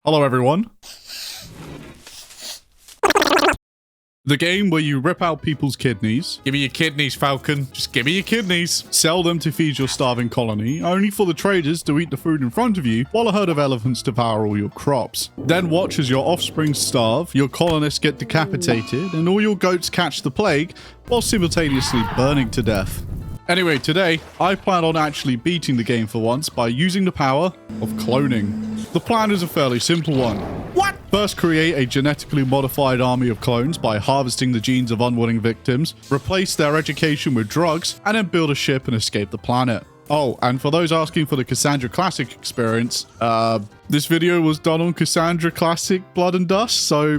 Hello everyone. The game where you rip out people's kidneys. Give me your kidneys, Falcon. Just give me your kidneys. Sell them to feed your starving colony, only for the traders to eat the food in front of you while a herd of elephants devour all your crops. Then watch as your offspring starve, your colonists get decapitated, and all your goats catch the plague while simultaneously burning to death. Anyway, today, I plan on actually beating the game for once by using the power of cloning. The plan is a fairly simple one. What? First, create a genetically modified army of clones by harvesting the genes of unwilling victims, replace their education with drugs, and then build a ship and escape the planet. Oh, and for those asking for the Cassandra Classic experience, this video was done on Cassandra Classic Blood and Dust, so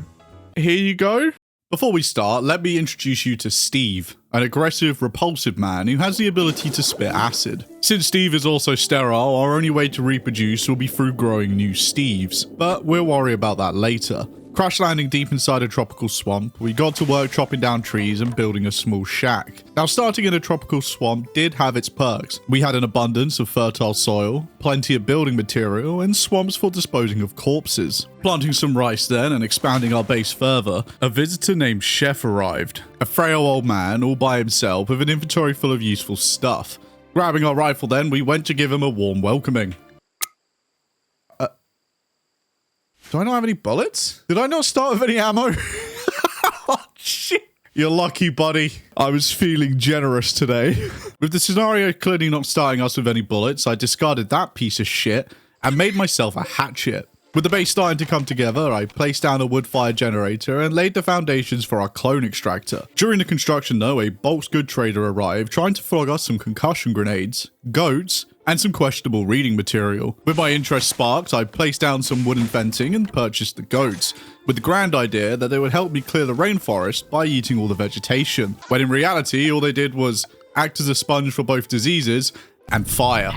here you go. Before we start, let me introduce you to Steve, an aggressive, repulsive man who has the ability to spit acid. Since Steve is also sterile, our only way to reproduce will be through growing new Steves, but we'll worry about that later. Crash landing deep inside a tropical swamp, we got to work chopping down trees and building a small shack. Now, starting in a tropical swamp did have its perks. We had an abundance of fertile soil, plenty of building material, and swamps for disposing of corpses. Planting some rice then and expanding our base further, a visitor named Chef arrived. A frail old man all by himself with an inventory full of useful stuff. Grabbing our rifle then, we went to give him a warm welcoming. Do I not have any bullets? Did I not start with any ammo? Oh, shit. You're lucky, buddy. I was feeling generous today. With the scenario clearly not starting us with any bullets, I discarded that piece of shit and made myself a hatchet. With the base starting to come together, I placed down a wood-fired generator and laid the foundations for our clone extractor. During the construction though, a bulk goods trader arrived trying to flog us some concussion grenades, goats, and some questionable reading material. With my interest sparked, I placed down some wooden fencing and purchased the goats, with the grand idea that they would help me clear the rainforest by eating all the vegetation, when in reality all they did was act as a sponge for both diseases and fire.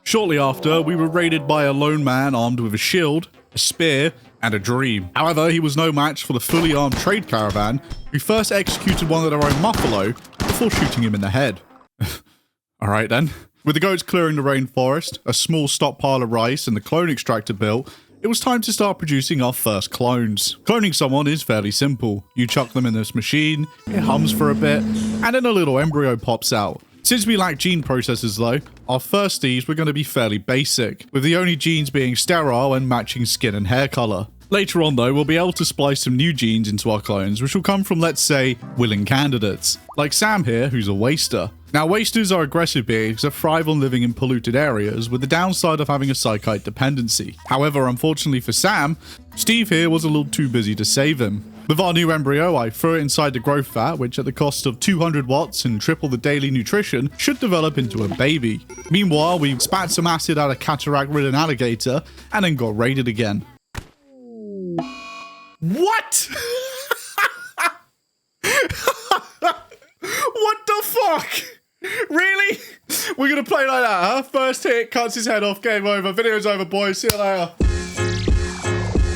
Shortly after, we were raided by a lone man armed with a shield, a spear, and a dream. However, he was no match for the fully armed trade caravan, who first executed one of their own buffalo before shooting him in the head. Alright then. With the goats clearing the rainforest, a small stockpile of rice, and the clone extractor built, it was time to start producing our first clones. Cloning someone is fairly simple. You chuck them in this machine, it hums for a bit, and then a little embryo pops out. Since we lack gene processors though, our first Steves were going to be fairly basic, with the only genes being sterile and matching skin and hair color. Later on though, we'll be able to splice some new genes into our clones, which will come from, let's say, willing candidates. Like Sam here, who's a waster. Now, wasters are aggressive beings that thrive on living in polluted areas, with the downside of having a psychite dependency. However, unfortunately for Sam, Steve here was a little too busy to save him. With our new embryo, I threw it inside the growth vat, which at the cost of 200 watts and triple the daily nutrition, should develop into a baby. Meanwhile, we spat some acid at a cataract-ridden alligator, and then got raided again. What? What the fuck? Really? We're gonna play like that, huh? First hit, cuts his head off, game over. Video's over, boys. See you later.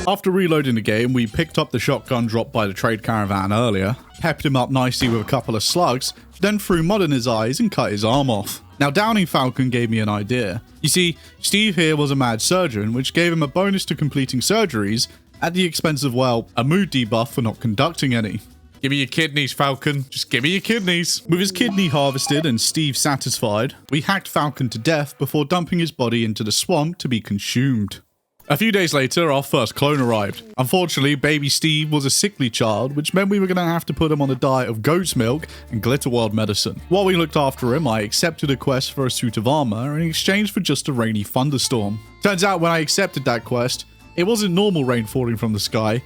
After reloading the game, we picked up the shotgun dropped by the trade caravan earlier, pepped him up nicely with a couple of slugs, then threw mud in his eyes and cut his arm off. Now, downing Falcon gave me an idea. You see, Steve here was a mad surgeon, which gave him a bonus to completing surgeries at the expense of, well, a mood debuff for not conducting any. Give me your kidneys, Falcon. Just give me your kidneys. With his kidney harvested and Steve satisfied, we hacked Falcon to death before dumping his body into the swamp to be consumed. A few days later, our first clone arrived. Unfortunately, baby Steve was a sickly child, which meant we were going to have to put him on a diet of goat's milk and Glitterworld medicine. While we looked after him, I accepted a quest for a suit of armor in exchange for just a rainy thunderstorm. Turns out when I accepted that quest, it wasn't normal rain falling from the sky,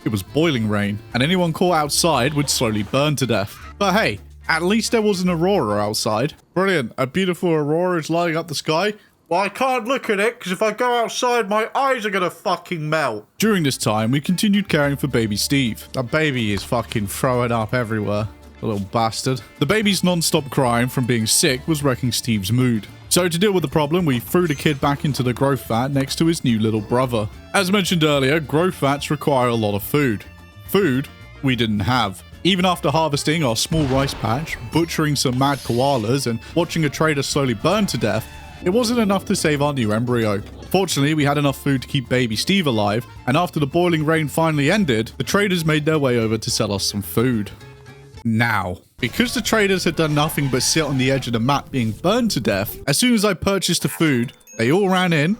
it was boiling rain, and anyone caught outside would slowly burn to death. But hey, at least there was an aurora outside. Brilliant, a beautiful aurora is lighting up the sky. Well, I can't look at it, because if I go outside, my eyes are gonna fucking melt. During this time, we continued caring for baby Steve. That baby is fucking throwing up everywhere. The little bastard. The baby's non-stop crying from being sick was wrecking Steve's mood. So to deal with the problem, we threw the kid back into the growth vat next to his new little brother. As mentioned earlier, growth vats require a lot of food. Food we didn't have. Even after harvesting our small rice patch, butchering some mad koalas, and watching a trader slowly burn to death, it wasn't enough to save our new embryo. Fortunately, we had enough food to keep baby Steve alive, and after the boiling rain finally ended, the traders made their way over to sell us some food. Now, because the traders had done nothing but sit on the edge of the map being burned to death, as soon as I purchased the food, they all ran in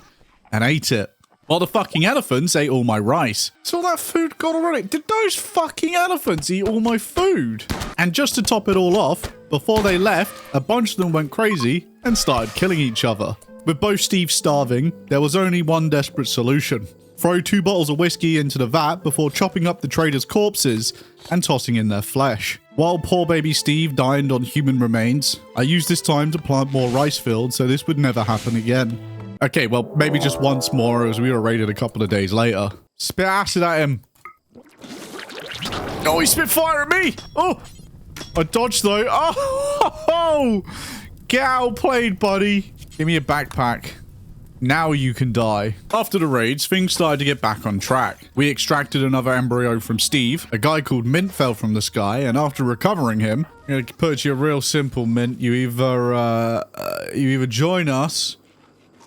and ate it. While the fucking elephants ate all my rice. So all that food got already. Did those fucking elephants eat all my food? And just to top it all off, before they left, a bunch of them went crazy and started killing each other. With both Steve starving, there was only one desperate solution. Throw 2 bottles of whiskey into the vat before chopping up the traders' corpses and tossing in their flesh. While poor baby Steve dined on human remains, I used this time to plant more rice fields so this would never happen again. Okay, well, maybe just once more as we were raided a couple of days later. Spit acid at him. Oh, he spit fire at me! Oh! I dodged though. Oh! Get outplayed, buddy. Give me a backpack. Now you can die. After the raids, things started to get back on track. We extracted another embryo from Steve. A guy called Mint fell from the sky, and after recovering him, I'm gonna put it to you real simple, Mint. You either join us,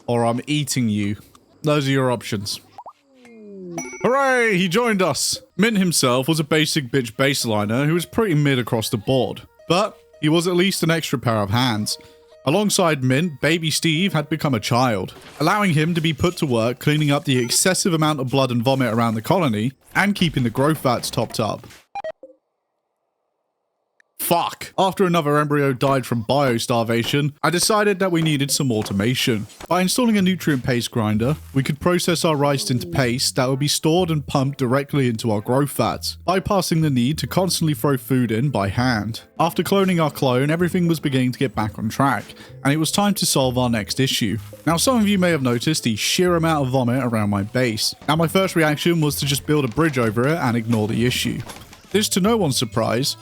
or I'm eating you. Those are your options. Hooray! He joined us! Mint himself was a basic bitch baseliner who was pretty mid across the board. But he was at least an extra pair of hands. Alongside Mint, baby Steve had become a child, allowing him to be put to work cleaning up the excessive amount of blood and vomit around the colony and keeping the growth vats topped up. Fuck. After another embryo died from bio-starvation, I decided that we needed some automation. By installing a nutrient paste grinder, we could process our rice into paste that would be stored and pumped directly into our growth vats, bypassing the need to constantly throw food in by hand. After cloning our clone, everything was beginning to get back on track, and it was time to solve our next issue. Now, some of you may have noticed the sheer amount of vomit around my base. Now, my first reaction was to just build a bridge over it and ignore the issue. This, to no one's surprise,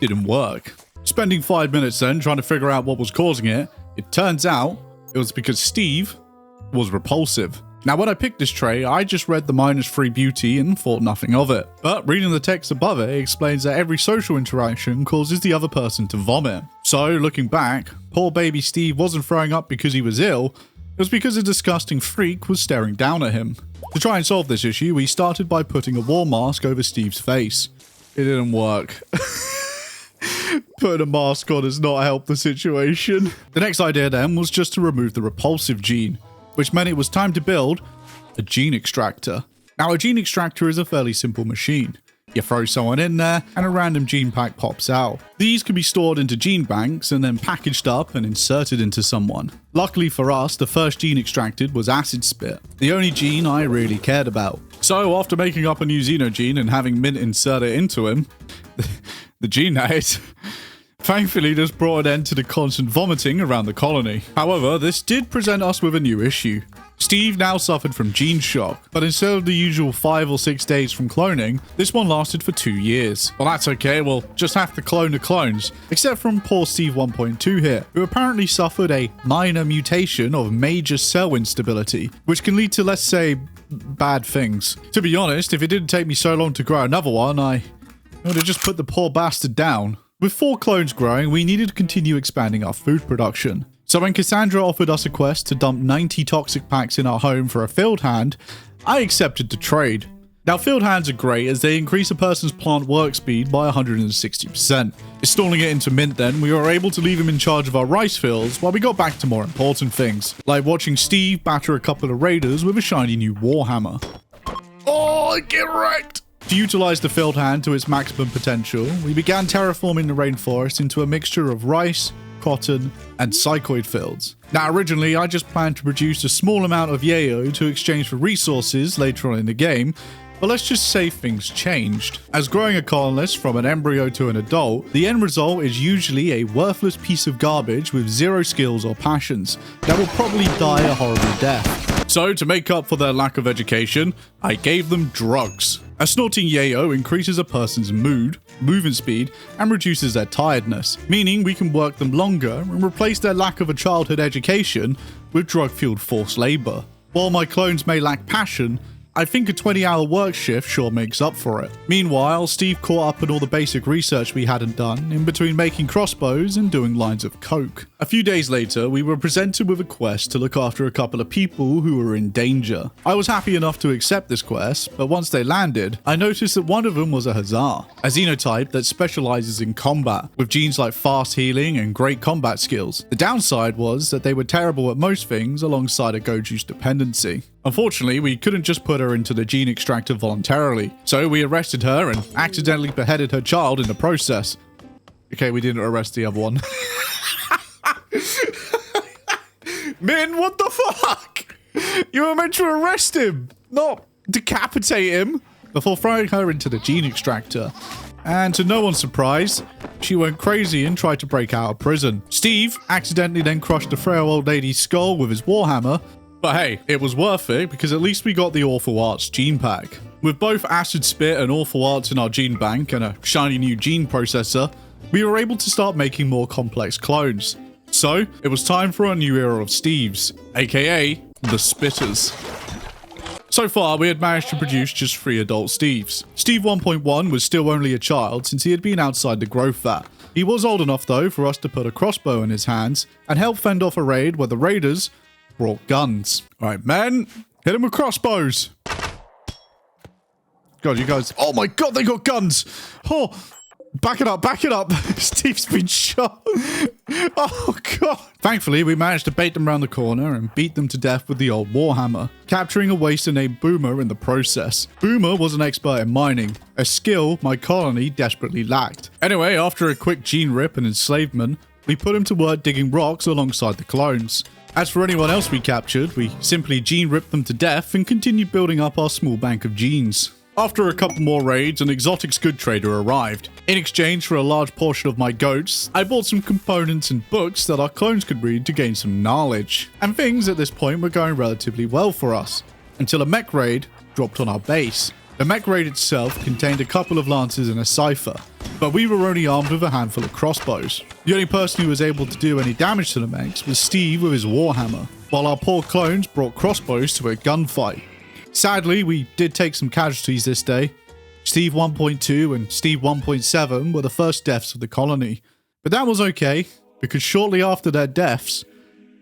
didn't work. Spending 5 minutes then trying to figure out what was causing it, it turns out it was because Steve was repulsive. Now when I picked this tray, I just read the -3 beauty and thought nothing of it. But reading the text above it, it explains that every social interaction causes the other person to vomit. So looking back, poor baby Steve wasn't throwing up because he was ill, it was because a disgusting freak was staring down at him. To try and solve this issue, we started by putting a wall mask over Steve's face. It didn't work. Putting a mask on has not helped the situation. The next idea then was just to remove the repulsive gene, which meant it was time to build a gene extractor. Now, a gene extractor is a fairly simple machine. You throw someone in there and a random gene pack pops out. These can be stored into gene banks and then packaged up and inserted into someone. Luckily for us, the first gene extracted was acid spit, the only gene I really cared about. So after making up a new xenogene and having Mint insert it into him, the gene that is, thankfully this brought an end to the constant vomiting around the colony. However, this did present us with a new issue. Steve now suffered from gene shock, but instead of the usual 5 or 6 days from cloning, this one lasted for 2 years. Well, that's okay, we'll just have to clone the clones, except from poor Steve 1.2 here, who apparently suffered a minor mutation of major cell instability, which can lead to, let's say, bad things. To be honest, if it didn't take me so long to grow another one, I would have just put the poor bastard down. With 4 clones growing, we needed to continue expanding our food production. So when Cassandra offered us a quest to dump 90 toxic packs in our home for a field hand, I accepted the trade. Now, field hands are great as they increase a person's plant work speed by 160%. Installing it into Mint then, we were able to leave him in charge of our rice fields while we got back to more important things, like watching Steve batter a couple of raiders with a shiny new warhammer. Oh, get wrecked! To utilize the field hand to its maximum potential, we began terraforming the rainforest into a mixture of rice, cotton, and psychoid fields. Now, originally, I just planned to produce a small amount of yayo to exchange for resources later on in the game, but let's just say things changed. As growing a colonist from an embryo to an adult, the end result is usually a worthless piece of garbage with 0 skills or passions that will probably die a horrible death. So, to make up for their lack of education, I gave them drugs. A snorting yayo increases a person's mood, movement speed, and reduces their tiredness, meaning we can work them longer and replace their lack of a childhood education with drug-fueled forced labor. While my clones may lack passion, I think a 20-hour work shift sure makes up for it. Meanwhile, Steve caught up on all the basic research we hadn't done, in between making crossbows and doing lines of coke. A few days later, we were presented with a quest to look after a couple of people who were in danger. I was happy enough to accept this quest, but once they landed, I noticed that one of them was a Hussar, a xenotype that specializes in combat, with genes like fast healing and great combat skills. The downside was that they were terrible at most things alongside a go-juice dependency. Unfortunately, we couldn't just put her into the gene extractor voluntarily, so we arrested her and accidentally beheaded her child in the process. Okay, we didn't arrest the other one. Min, what the fuck? You were meant to arrest him, not decapitate him, before throwing her into the gene extractor. And to no one's surprise, she went crazy and tried to break out of prison. Steve accidentally then crushed the frail old lady's skull with his warhammer. But hey, it was worth it because at least we got the Awful Arts gene pack. With both Acid Spit and Awful Arts in our gene bank and a shiny new gene processor, we were able to start making more complex clones. So, it was time for a new era of Steves, aka the Spitters. So far, we had managed to produce just 3 adult Steves. Steve 1.1 was still only a child since he had been outside the growth vat. He was old enough though for us to put a crossbow in his hands and help fend off a raid where the raiders brought guns. Alright, men, hit him with crossbows. God, you guys, oh my god, they got guns. Oh, back it up. Steve's been shot. Oh god. Thankfully, we managed to bait them around the corner and beat them to death with the old warhammer, capturing a waster named Boomer in the process. Boomer was an expert in mining, a skill my colony desperately lacked. Anyway, after a quick gene rip and enslavement, we put him to work digging rocks alongside the clones. As for anyone else we captured, we simply gene ripped them to death and continued building up our small bank of genes. After a couple more raids, an exotics good trader arrived. In exchange for a large portion of my goats, I bought some components and books that our clones could read to gain some knowledge. And things at this point were going relatively well for us, until a mech raid dropped on our base. The mech raid itself contained a couple of lancers and a cipher, but we were only armed with a handful of crossbows. The only person who was able to do any damage to the mechs was Steve with his warhammer, while our poor clones brought crossbows to a gunfight. Sadly, we did take some casualties this day. Steve 1.2 and Steve 1.7 were the first deaths of the colony, but that was okay, because shortly after their deaths,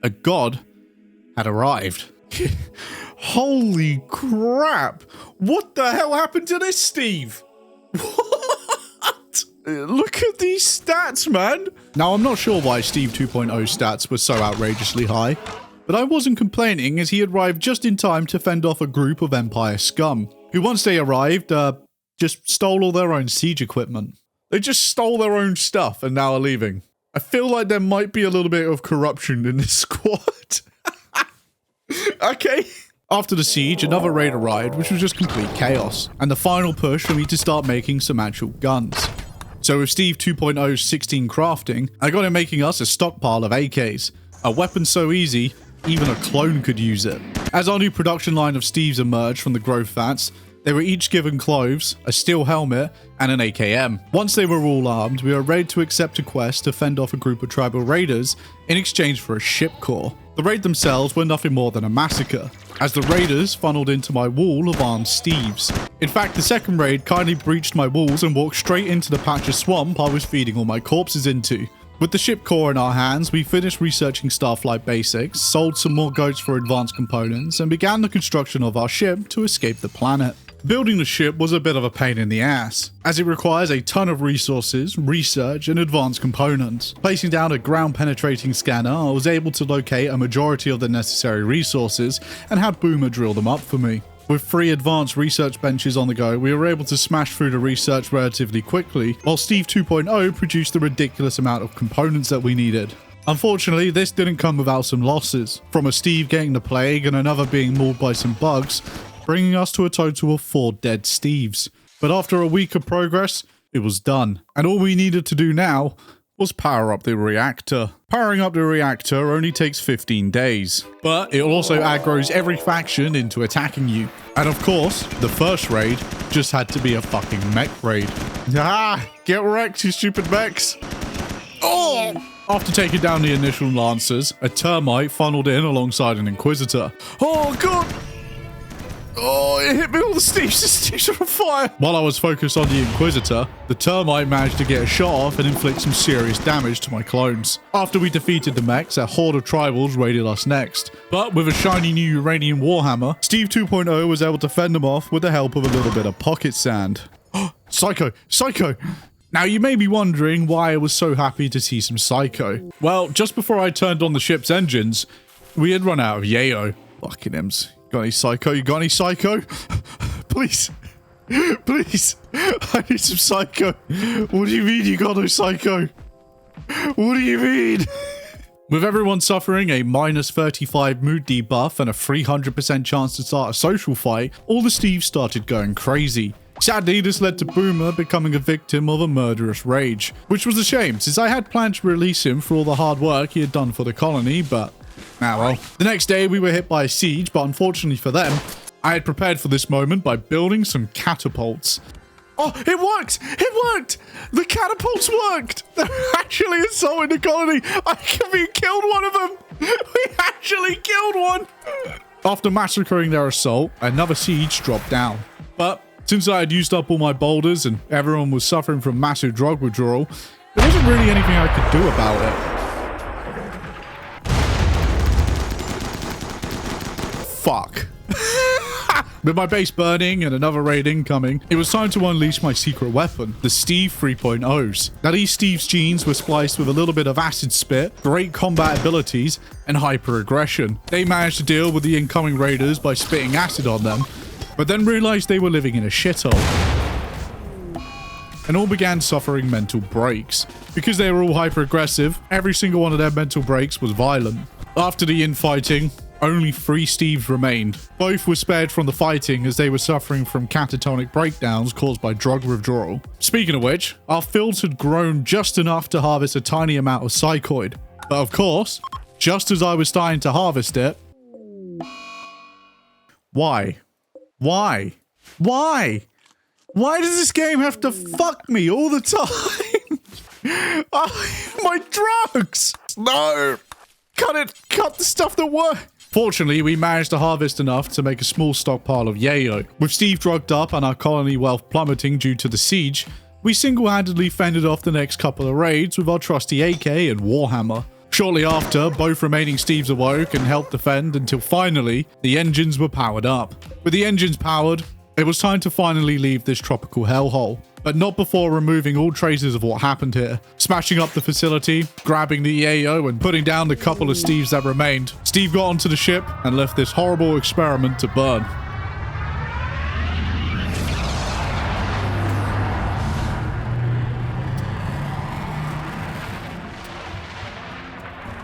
a god had arrived. Holy crap! What the hell happened to this Steve? What? Look at these stats, man! Now, I'm not sure why Steve 2.0's stats were so outrageously high, but I wasn't complaining as he arrived just in time to fend off a group of Empire scum, who once they arrived, just stole all their own siege equipment. They just stole their own stuff and now are leaving. I feel like there might be a little bit of corruption in this squad. Okay. After the siege, another raid arrived, which was just complete chaos, and the final push for me to start making some actual guns. So with Steve 2.0's 16 crafting, I got him making us a stockpile of AKs, a weapon so easy, even a clone could use it. As our new production line of Steves emerged from the growth vats, they were each given clothes, a steel helmet, and an AKM. Once they were all armed, we were ready to accept a quest to fend off a group of tribal raiders in exchange for a ship core. The raid themselves were nothing more than a massacre, as the raiders funneled into my wall of armed Steves. In fact, the second raid kindly breached my walls and walked straight into the patch of swamp I was feeding all my corpses into. With the ship core in our hands, we finished researching Starflight basics, sold some more goats for advanced components, and began the construction of our ship to escape the planet. Building the ship was a bit of a pain in the ass, as it requires a ton of resources, research, and advanced components. Placing down a ground-penetrating scanner, I was able to locate a majority of the necessary resources and had Boomer drill them up for me. With 3 advanced research benches on the go, we were able to smash through the research relatively quickly, while Steve 2.0 produced the ridiculous amount of components that we needed. Unfortunately, this didn't come without some losses, from a Steve getting the plague and another being mauled by some bugs, bringing us to a total of 4 dead Steves. But after a week of progress, it was done, and all we needed to do now was power up the reactor. Powering up the reactor only takes 15 days, but it also aggroes every faction into attacking you. And of course, the first raid just had to be a fucking mech raid. Ah, get wrecked, you stupid mechs. Oh! After taking down the initial lancers, a termite funneled in alongside an inquisitor. Oh god! Oh, it hit me. All the Steves are on fire. While I was focused on the Inquisitor, the termite managed to get a shot off and inflict some serious damage to my clones. After we defeated the mechs, a horde of tribals raided us next. But with a shiny new uranium warhammer, Steve 2.0 was able to fend them off with the help of a little bit of pocket sand. Psycho! Psycho! Now, you may be wondering why I was so happy to see some Psycho. Well, just before I turned on the ship's engines, we had run out of yayo. Fucking M's. Got any Psycho? You got any Psycho? Please. Please. I need some Psycho. What do you mean you got no Psycho? What do you mean? With everyone suffering a minus 35 mood debuff and a 300% chance to start a social fight, all the Steves started going crazy. Sadly, this led to Boomer becoming a victim of a murderous rage, which was a shame since I had planned to release him for all the hard work he had done for the colony, but well. The next day we were hit by a siege, but unfortunately for them, I had prepared for this moment by building some catapults. Oh, it worked! It worked! The catapults worked! They're actually assaulting the colony! I conveniently killed one of them! We actually killed one! After massacring their assault, another siege dropped down. But since I had used up all my boulders and everyone was suffering from massive drug withdrawal, there wasn't really anything I could do about it. Fuck. With my base burning and another raid incoming, it was time to unleash my secret weapon, the Steve 3.0s. Now, these Steve's genes were spliced with a little bit of acid spit, great combat abilities, and hyper aggression. They managed to deal with the incoming raiders by spitting acid on them, but then realized they were living in a shithole, and all began suffering mental breaks. Because they were all hyper aggressive, every single one of their mental breaks was violent. After the infighting, only 3 Steves remained. Both were spared from the fighting as they were suffering from catatonic breakdowns caused by drug withdrawal. Speaking of which, our fields had grown just enough to harvest a tiny amount of psychoid. But of course, just as I was starting to harvest it... Why? Why? Why? Why does this game have to fuck me all the time? My drugs! No! Cut the stuff that works! Fortunately, we managed to harvest enough to make a small stockpile of yayo. With Steve drugged up and our colony wealth plummeting due to the siege, we single-handedly fended off the next couple of raids with our trusty AK and Warhammer. Shortly after, both remaining Steves awoke and helped defend until finally, the engines were powered up. With the engines powered, it was time to finally leave this tropical hellhole. But not before removing all traces of what happened here. Smashing up the facility, grabbing the yayo, and putting down the couple of Steves that remained. Steve got onto the ship and left this horrible experiment to burn.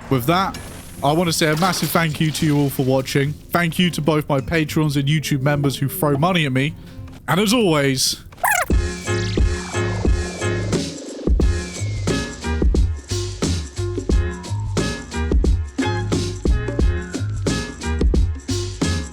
With that, I want to say a massive thank you to you all for watching. Thank you to both my patrons and YouTube members who throw money at me. And as always,